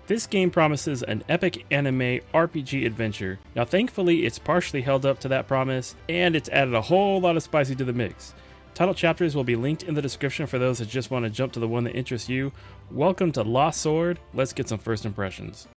This game promises an epic anime RPG adventure. Now thankfully it's partially held up to that promise, and it's added a whole lot of spicy to the mix. Title chapters will be linked in the description for those that just want to jump to the one that interests you. Welcome to Lost Sword. Let's get some first impressions.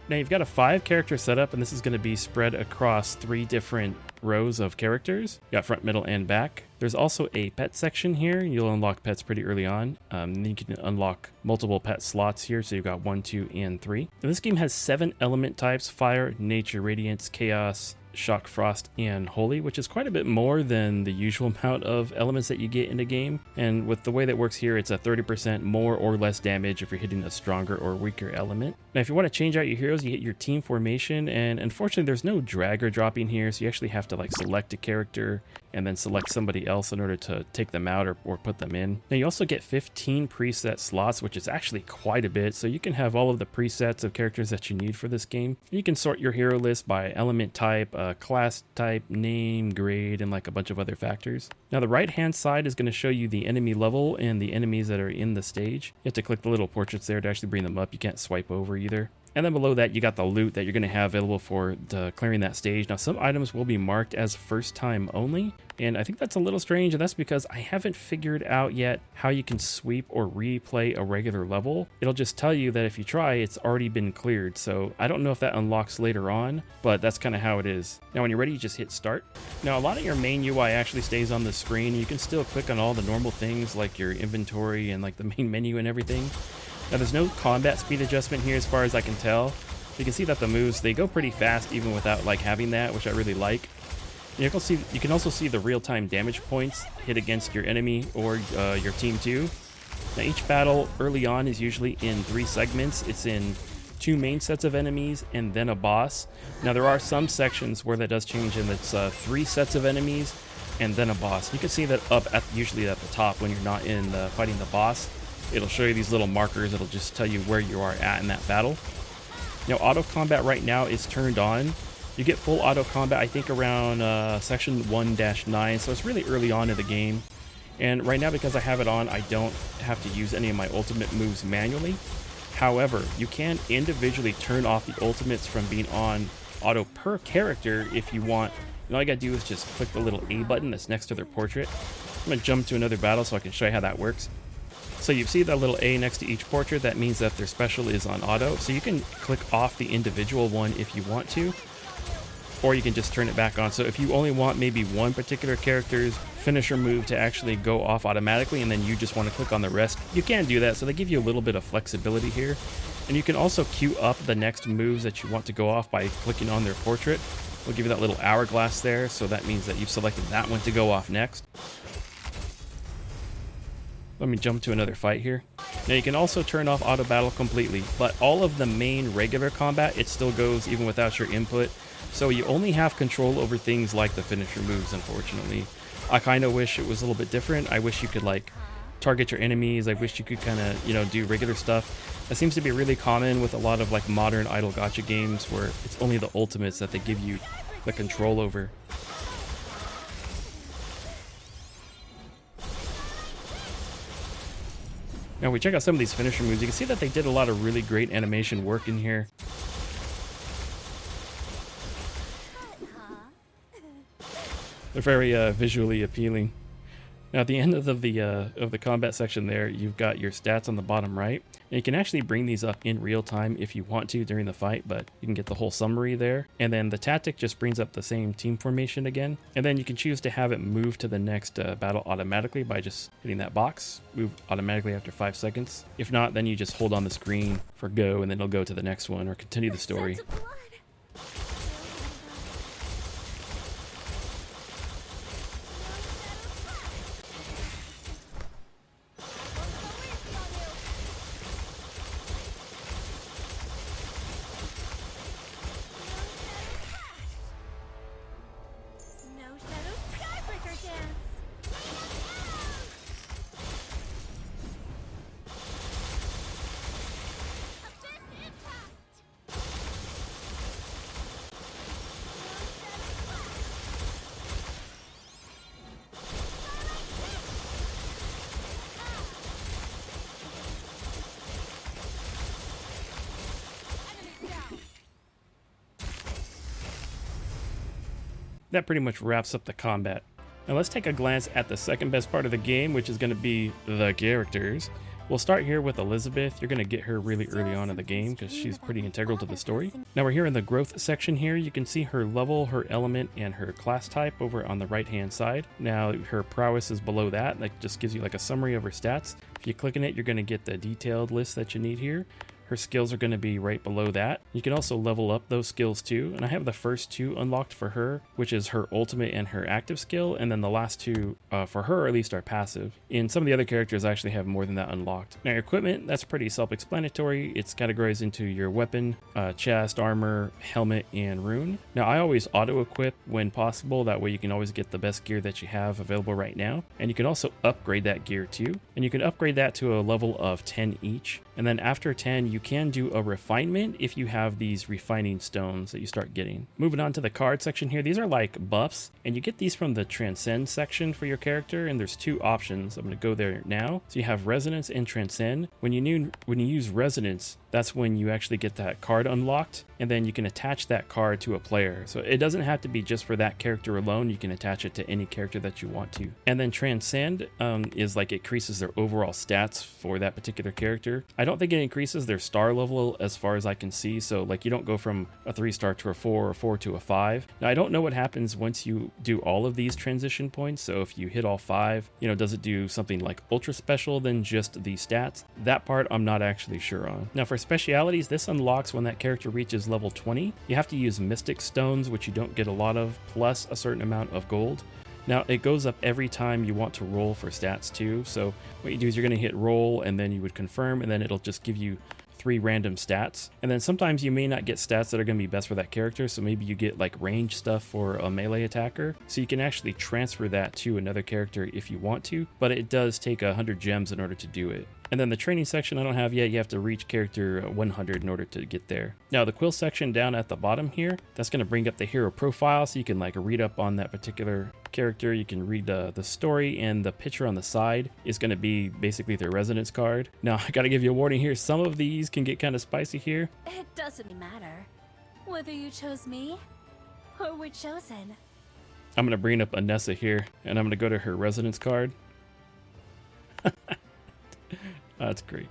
Now you've got a 5-character setup, and this is going to be spread across 3 different rows of characters. You got front, middle, and back. There's also a pet section here. You'll unlock pets pretty early on. Then you can unlock multiple pet slots here, so you've got 1, 2, and 3. Now this game has 7 element types: fire, nature, radiance, chaos, shock, frost, and holy, which is quite a bit more than the usual amount of elements that you get in a game. And with the way that works here, it's a 30% more or less damage if you're hitting a stronger or weaker element. Now if you want to change out your heroes, you hit your team formation, and unfortunately there's no drag or dropping here, so you actually have to like select a character and then select somebody else in order to take them out or put them in. Now you also get 15 preset slots, which is actually quite a bit, so you can have all of the presets of characters that you need for this game. You can sort your hero list by element type, class type, name, grade, and like a bunch of other factors. Now the right hand side is going to show you the enemy level and the enemies that are in the stage. You have to click the little portraits there to actually bring them up. You can't swipe over either. And then below that, you got the loot that you're going to have available for clearing that stage. Now, some items will be marked as first time only, and I think that's a little strange, and that's because I haven't figured out yet how you can sweep or replay a regular level. It'll just tell you that if you try, it's already been cleared, so I don't know if that unlocks later on, but that's kind of how it is. Now, when you're ready, you just hit start. Now, a lot of your main UI actually stays on the screen. You can still click on all the normal things like your inventory and like the main menu and everything. Now there's no combat speed adjustment here as far as I can tell. You can see that the moves, they go pretty fast even without like having that, which I really like. You can also see the real-time damage points hit against your enemy or your team too. Now each battle early on is usually in 3 segments. It's in 2 main sets of enemies and then a boss. Now there are some sections where that does change, and it's 3 sets of enemies and then a boss. You can see that usually at the top when you're not in fighting the boss. It'll show you these little markers. It'll just tell you where you are at in that battle. Now, auto combat right now is turned on. You get full auto combat, I think, around section 1-9, so it's really early on in the game. And right now, because I have it on, I don't have to use any of my ultimate moves manually. However, you can individually turn off the ultimates from being on auto per character if you want. And all you gotta do is just click the little A button that's next to their portrait. I'm gonna jump to another battle so I can show you how that works. So you see that little A next to each portrait. That means that their special is on auto. So you can click off the individual one if you want to, or you can just turn it back on. So if you only want maybe one particular character's finisher move to actually go off automatically, and then you just want to click on the rest, you can do that. So they give you a little bit of flexibility here. And you can also queue up the next moves that you want to go off by clicking on their portrait. We'll give you that little hourglass there. So that means that you've selected that one to go off next. Let me jump to another fight here. Now you can also turn off auto battle completely, but all of the main regular combat, it still goes even without your input. So you only have control over things like the finisher moves, unfortunately. I kind of wish it was a little bit different. I wish you could like target your enemies. I wish you could kind of, do regular stuff. That seems to be really common with a lot of like modern idle gacha games where it's only the ultimates that they give you the control over. Now we check out some of these finisher moves. You can see that they did a lot of really great animation work in here. They're very visually appealing. Now at the end of the combat section there, you've got your stats on the bottom right. And you can actually bring these up in real time if you want to during the fight, but you can get the whole summary there. And then the tactic just brings up the same team formation again. And then you can choose to have it move to the next battle automatically by just hitting that box. Move automatically after 5 seconds. If not, then you just hold on the screen for go, and then it'll go to the next one or continue the story. That pretty much wraps up the combat. Now let's take a glance at the second best part of the game, which is going to be the characters. We'll start here with Elizabeth. You're going to get her really early on in the game because she's pretty integral to the story. Now we're here in the growth section here. You can see her level, her element, and her class type over on the right hand side. Now her prowess is below that. That just gives you like a summary of her stats. If you click on it, you're going to get the detailed list that you need here. Her skills are going to be right below that. You can also level up those skills too, and I have the first two unlocked for her, which is her ultimate and her active skill, and then the last two, for her at least, are passive. In some of the other characters, I actually have more than that unlocked. Now your equipment, that's pretty self-explanatory. It's categorized into your weapon, chest, armor, helmet, and rune. Now I always auto-equip when possible, that way you can always get the best gear that you have available right now, and you can also upgrade that gear too, and you can upgrade that to a level of 10 each, and then after 10 you can do a refinement if you have these refining stones that you start getting. Moving on to the card section here, these are like buffs, and you get these from the Transcend section for your character, and there's two options. I'm going to go there now. So you have Resonance and Transcend. When you use Resonance, that's when you actually get that card unlocked, and then you can attach that card to a player. So it doesn't have to be just for that character alone. You can attach it to any character that you want to. And then Transcend is like it increases their overall stats for that particular character. I don't think it increases their star level as far as I can see. So like you don't go from a 3-star to a 4 or a 4 to a 5. Now I don't know what happens once you do all of these transition points. So if you hit all 5, does it do something like ultra special than just the stats? That part I'm not actually sure on. Now for specialities, this unlocks when that character reaches level 20. You have to use Mystic Stones, which you don't get a lot of, plus a certain amount of gold. Now it goes up every time you want to roll for stats too. So what you do is you're going to hit roll, and then you would confirm, and then it'll just give you 3 random stats. And then sometimes you may not get stats that are going to be best for that character, so maybe you get like range stuff for a melee attacker, so you can actually transfer that to another character if you want to, but it does take 100 gems in order to do it. And then the training section I don't have yet. You have to reach character 100 in order to get there. Now the quill section down at the bottom here, that's going to bring up the hero profile, so you can like read up on that particular character. You can read the story, and the picture on the side is going to be basically their resonance card. Now I got to give you a warning here. Some of these can get kind of spicy here. It doesn't matter whether you chose me or were chosen. I'm going to bring up Anessa here, and I'm going to go to her resonance card. That's great.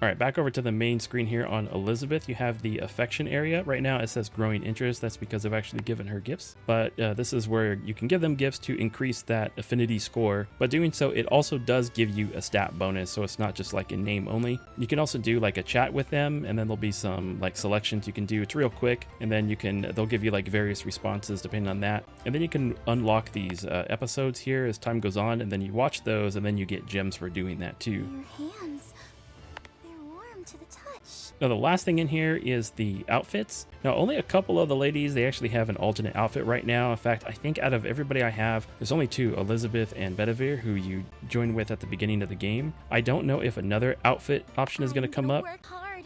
All right, back over to the main screen here on Elizabeth. You have the affection area. Right now it says growing interest. That's because I've actually given her gifts. But this is where you can give them gifts to increase that affinity score. But doing so, it also does give you a stat bonus. So it's not just like in name only. You can also do like a chat with them, and then there'll be some like selections you can do. It's real quick. And then they'll give you like various responses depending on that. And then you can unlock these episodes here as time goes on. And then you watch those, and then you get gems for doing that too. Your hands. To the touch. Now the last thing in here is the outfits. Now only a couple of the ladies, they actually have an alternate outfit right now. In fact, I think out of everybody I have, there's only 2, Elizabeth and Bedivere, who you join with at the beginning of the game. I don't know if another outfit option is going to come up,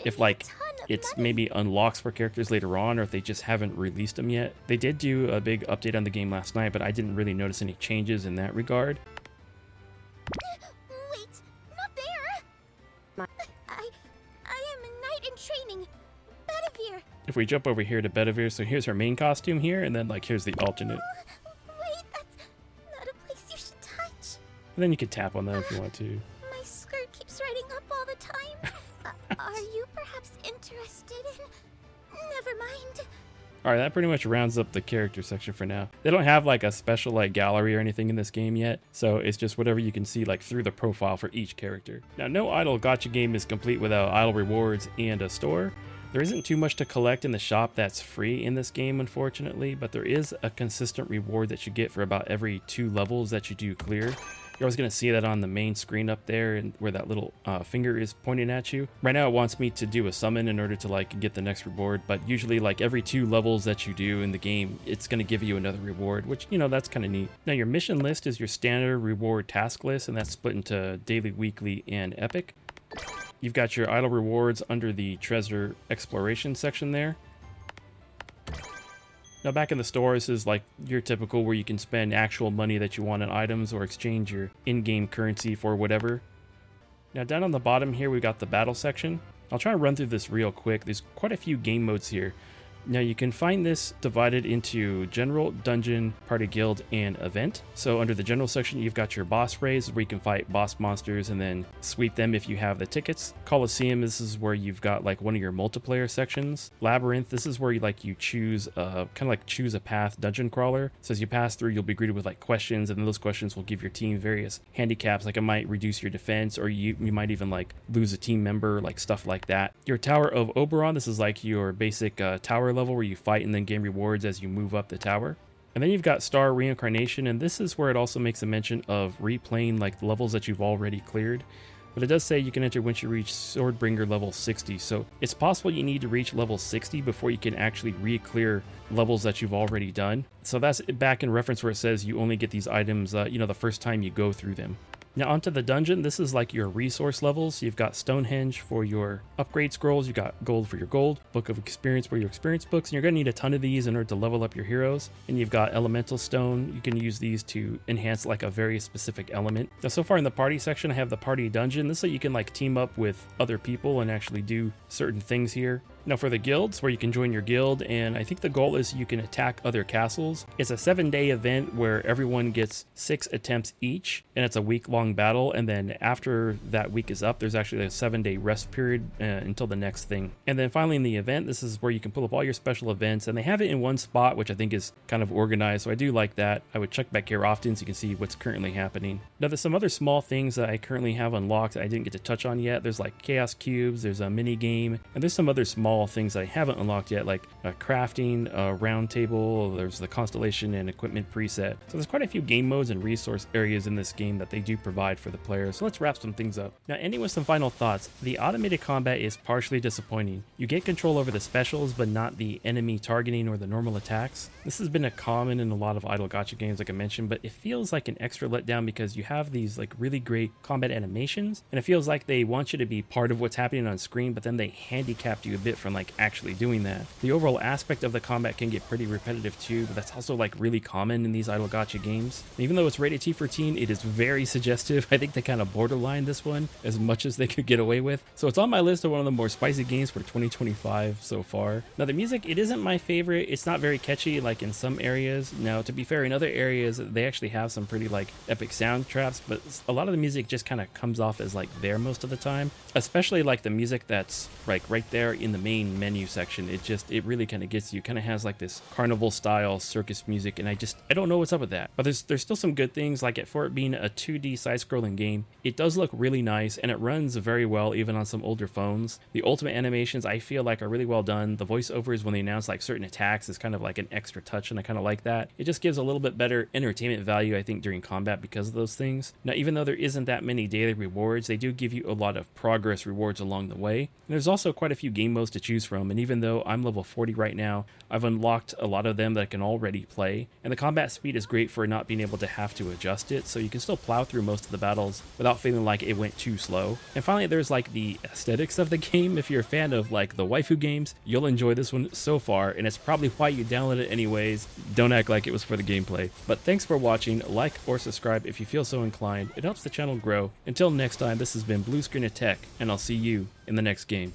if like it's maybe unlocks for characters later on, or if they just haven't released them yet. They did do a big update on the game last night, but I didn't really notice any changes in that regard. Wait, not there. I am a knight in training. Bedivere. If we jump over here to Bedivere, so here's her main costume here, and then like here's the alternate. Wait, that's not a place you should touch. And then you can tap on that if you want to. My skirt keeps riding up all the time. Are you perhaps interested in... Never mind. Alright, that pretty much rounds up the character section for now. They don't have like a special like gallery or anything in this game yet, so it's just whatever you can see like through the profile for each character. Now, no idle gacha game is complete without idle rewards and a store. There isn't too much to collect in the shop that's free in this game, unfortunately, but there is a consistent reward that you get for about every 2 levels that you do clear. You're always going to see that on the main screen up there, and where that little finger is pointing at you. Right now it wants me to do a summon in order to like get the next reward, but usually like every 2 levels that you do in the game, it's going to give you another reward, which, that's kind of neat. Now your mission list is your standard reward task list, and that's split into daily, weekly, and epic. You've got your idle rewards under the treasure exploration section there. Now back in the store, this is like your typical where you can spend actual money that you want on items or exchange your in-game currency for whatever. Now down on the bottom here, we've got the battle section. I'll try to run through this real quick. There's quite a few game modes here. Now you can find this divided into general, dungeon, party guild, and event. So under the general section, you've got your boss raids where you can fight boss monsters and then sweep them if you have the tickets. Coliseum, this is where you've got like one of your multiplayer sections. Labyrinth, this is where you choose choose a path dungeon crawler. So as you pass through, you'll be greeted with like questions, and then those questions will give your team various handicaps. Like it might reduce your defense, or you might even like lose a team member, like stuff like that. Your Tower of Oberon, this is like your basic tower level where you fight and then gain rewards as you move up the tower. And then you've got Star Reincarnation, and this is where it also makes a mention of replaying like the levels that you've already cleared. But it does say you can enter once you reach Swordbringer level 60, so it's possible you need to reach level 60 before you can actually re-clear levels that you've already done. So that's back in reference where it says you only get these items the first time you go through them. Now onto the dungeon, this is like your resource levels. You've got Stonehenge for your upgrade scrolls, you've got gold for your gold, book of experience for your experience books, and you're going to need a ton of these in order to level up your heroes. And you've got elemental stone, you can use these to enhance like a very specific element. Now so far in the party section, I have the party dungeon. This is so you can like team up with other people and actually do certain things here. Now for the guilds, where you can join your guild, and I think the goal is you can attack other castles. It's a 7-day event where everyone gets 6 attempts each, and it's a week-long battle, and then after that week is up, there's actually a 7-day rest period until the next thing. And then finally in the event, this is where you can pull up all your special events, and they have it in one spot, which I think is kind of organized, so I do like that. I would check back here often so you can see what's currently happening. Now there's some other small things that I currently have unlocked that I didn't get to touch on yet. There's like chaos cubes, there's a mini game, and there's some other small things that I haven't unlocked yet, like crafting, a round table, there's the constellation and equipment preset. So there's quite a few game modes and resource areas in this game that they do provide for the players. So let's wrap some things up. Now ending with some final thoughts, the automated combat is partially disappointing. You get control over the specials, but not the enemy targeting or the normal attacks. This has been a common in a lot of idle gacha games like I mentioned, but it feels like an extra letdown because you have these like really great combat animations, and it feels like they want you to be part of what's happening on screen, but then they handicapped you a bit from like actually doing that. The overall aspect of the combat can get pretty repetitive too, but that's also like really common in these idle gacha games. And even though it's rated T for teen, it is very suggestive. I think they kind of borderline this one as much as they could get away with. So it's on my list of one of the more spicy games for 2025 so far. Now the music, it isn't my favorite. It's not very catchy like in some areas. Now to be fair, in other areas they actually have some pretty like epic sound traps, but a lot of the music just kind of comes off as like there most of the time, especially like the music that's like right there in the main menu section. It really kind of gets you. Kind of has like this carnival style circus music, and I don't know what's up with that. But there's still some good things, like for it being a 2D side-scrolling game, it does look really nice and it runs very well even on some older phones. The ultimate animations I feel like are really well done. The voiceovers when they announce like certain attacks is kind of like an extra touch, and I kind of like that. It just gives a little bit better entertainment value I think during combat because of those things. Now even though there isn't that many daily rewards, they do give you a lot of progress rewards along the way. And there's also quite a few game modes to choose from, and even though I'm level 40 right now, I've unlocked a lot of them that I can already play, and the combat speed is great for not being able to have to adjust it, so you can still plow through most of the battles without feeling like it went too slow. And finally, there's like the aesthetics of the game. If you're a fan of like the waifu games, you'll enjoy this one so far, and it's probably why you download it anyways. Don't act like it was for the gameplay. But thanks for watching. Like or subscribe if you feel so inclined. It helps the channel grow. Until next time, this has been Blue Screen of Tech, and I'll see you in the next game.